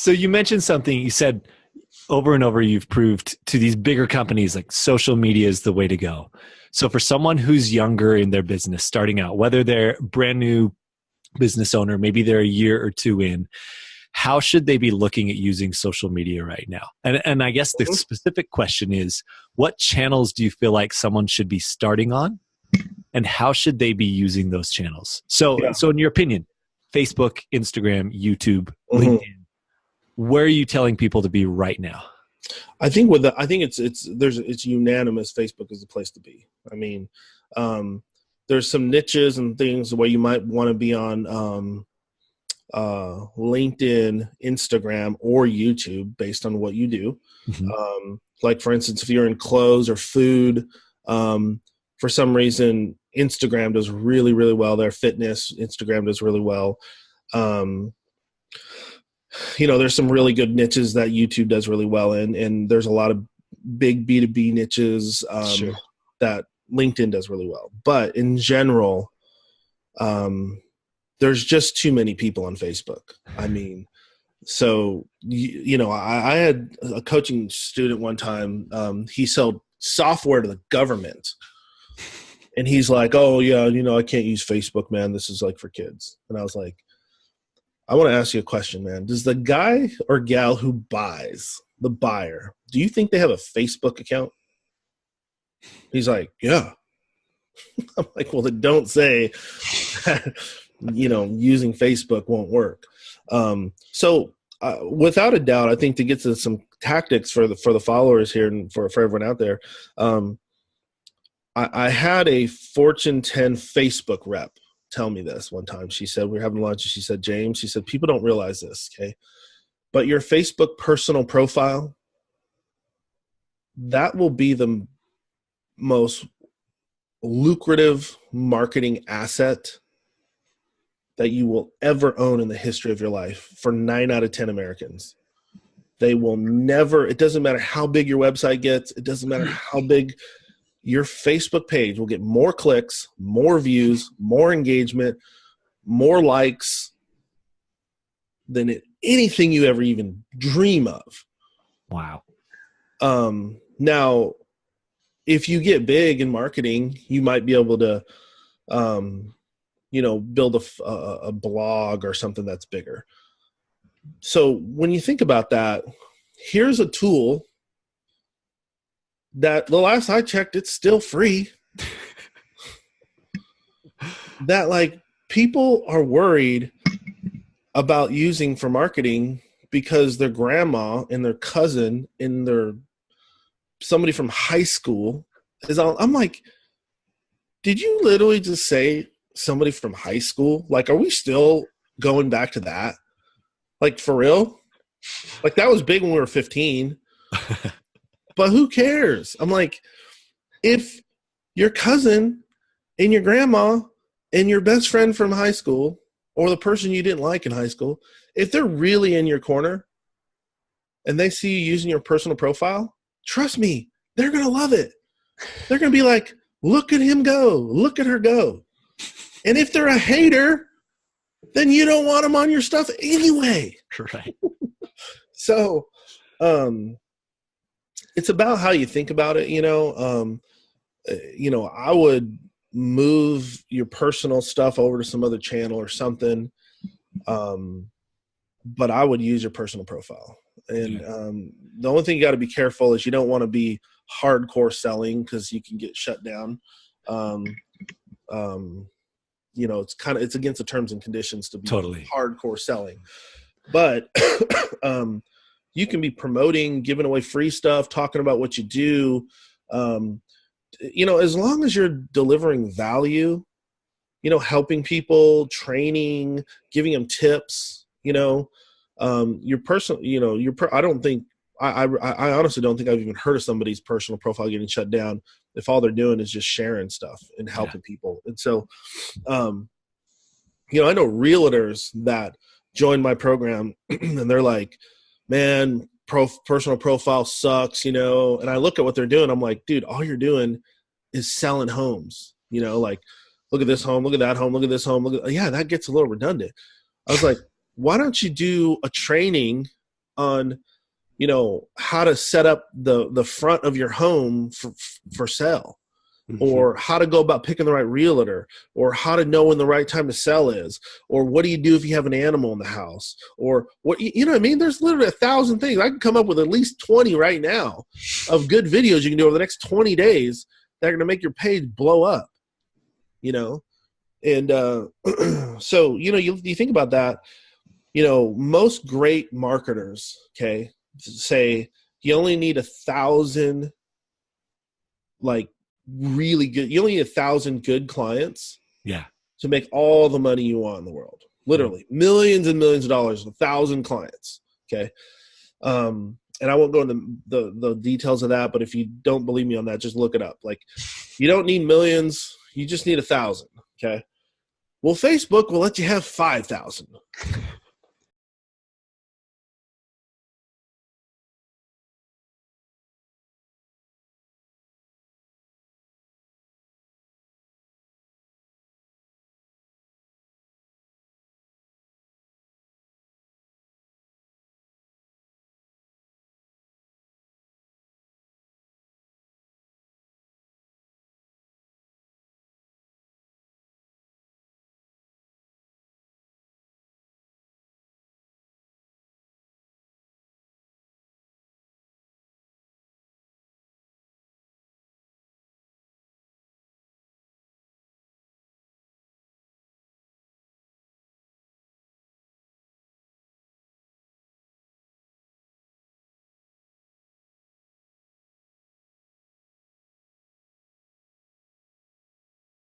So you mentioned something. You said over and over you've proved to these bigger companies like social media is the way to go. So for someone who's younger in their business, starting out, whether they're brand new business owner, maybe they're a year or two in, how should they be looking at using social media right now? And I guess the specific question is, what channels do you feel like someone should be starting on? And how should they be using those channels? So in your opinion, Facebook, Instagram, YouTube, LinkedIn, where are you telling people to be right now? I think it's unanimous. Facebook is the place to be. I mean, there's some niches and things where you might want to be on LinkedIn, Instagram, or YouTube based on what you do. Like for instance, if you're in clothes or food, for some reason, Instagram does really, really well there. Fitness, Instagram does really well. There's some really good niches that YouTube does really well in, and there's a lot of big B2B niches that LinkedIn does really well. But in general, there's just too many people on Facebook. I mean, so, I had a coaching student one time. He sold software to the government. And he's like, oh, yeah, I can't use Facebook, man. This is like for kids. And I was like, I want to ask you a question, man. Does the guy or gal who buys, the buyer, do you think they have a Facebook account? He's like, yeah. I'm like, well, then don't say that, using Facebook won't work. So without a doubt, I think to get to some tactics for the followers here and for everyone out there, I had a Fortune 10 Facebook rep tell me this one time. She said, we were having lunch, and she said, James, she said, people don't realize this, okay? But your Facebook personal profile, that will be the most lucrative marketing asset that you will ever own in the history of your life for 9 out of 10 Americans. They will never, it doesn't matter how big your website gets, it doesn't matter how big your Facebook page will get more clicks, more views, more engagement, more likes than anything you ever even dream of. Wow. Now, if you get big in marketing, you might be able to, build a blog or something that's bigger. So when you think about that, here's a tool that the last I checked, it's still free. That like people are worried about using for marketing because their grandma and their cousin and their somebody from high school is on. I'm like, did you literally just say somebody from high school? Like, are we still going back to that? Like for real? Like that was big when we were 15. But who cares? I'm like, if your cousin and your grandma and your best friend from high school or the person you didn't like in high school, if they're really in your corner and they see you using your personal profile, trust me, they're going to love it. They're going to be like, look at him go. Look at her go. And if they're a hater, then you don't want them on your stuff anyway. Right. So, it's about how you think about it, I would move your personal stuff over to some other channel or something. But I would use your personal profile. And the only thing you got to be careful is you don't want to be hardcore selling because you can get shut down. It's against the terms and conditions to be totally hardcore selling. But you can be promoting, giving away free stuff, talking about what you do. As long as you're delivering value, helping people, training, giving them tips, your personal, I honestly don't think I've even heard of somebody's personal profile getting shut down if all they're doing is just sharing stuff and helping people. And so, I know realtors that join my program and they're like, man, personal profile sucks, and I look at what they're doing. I'm like, dude, all you're doing is selling homes, like, look at this home, look at that home, look at this home. That gets a little redundant. I was like, why don't you do a training on, how to set up the front of your home for sale, or how to go about picking the right realtor, or how to know when the right time to sell is, or what do you do if you have an animal in the house, or what, you know what I mean? There's literally 1,000 things. I can come up with at least 20 right now of good videos you can do over the next 20 days that are going to make your page blow up, And so, you think about that, most great marketers, okay, say you only need 1,000, like, really good. You only need 1,000 good clients, to make all the money you want in the world. Literally, millions and millions of dollars, 1,000 clients. Okay, and I won't go into the details of that. But if you don't believe me on that, just look it up. Like, you don't need millions; you just need 1,000. Okay. Well, Facebook will let you have 5,000.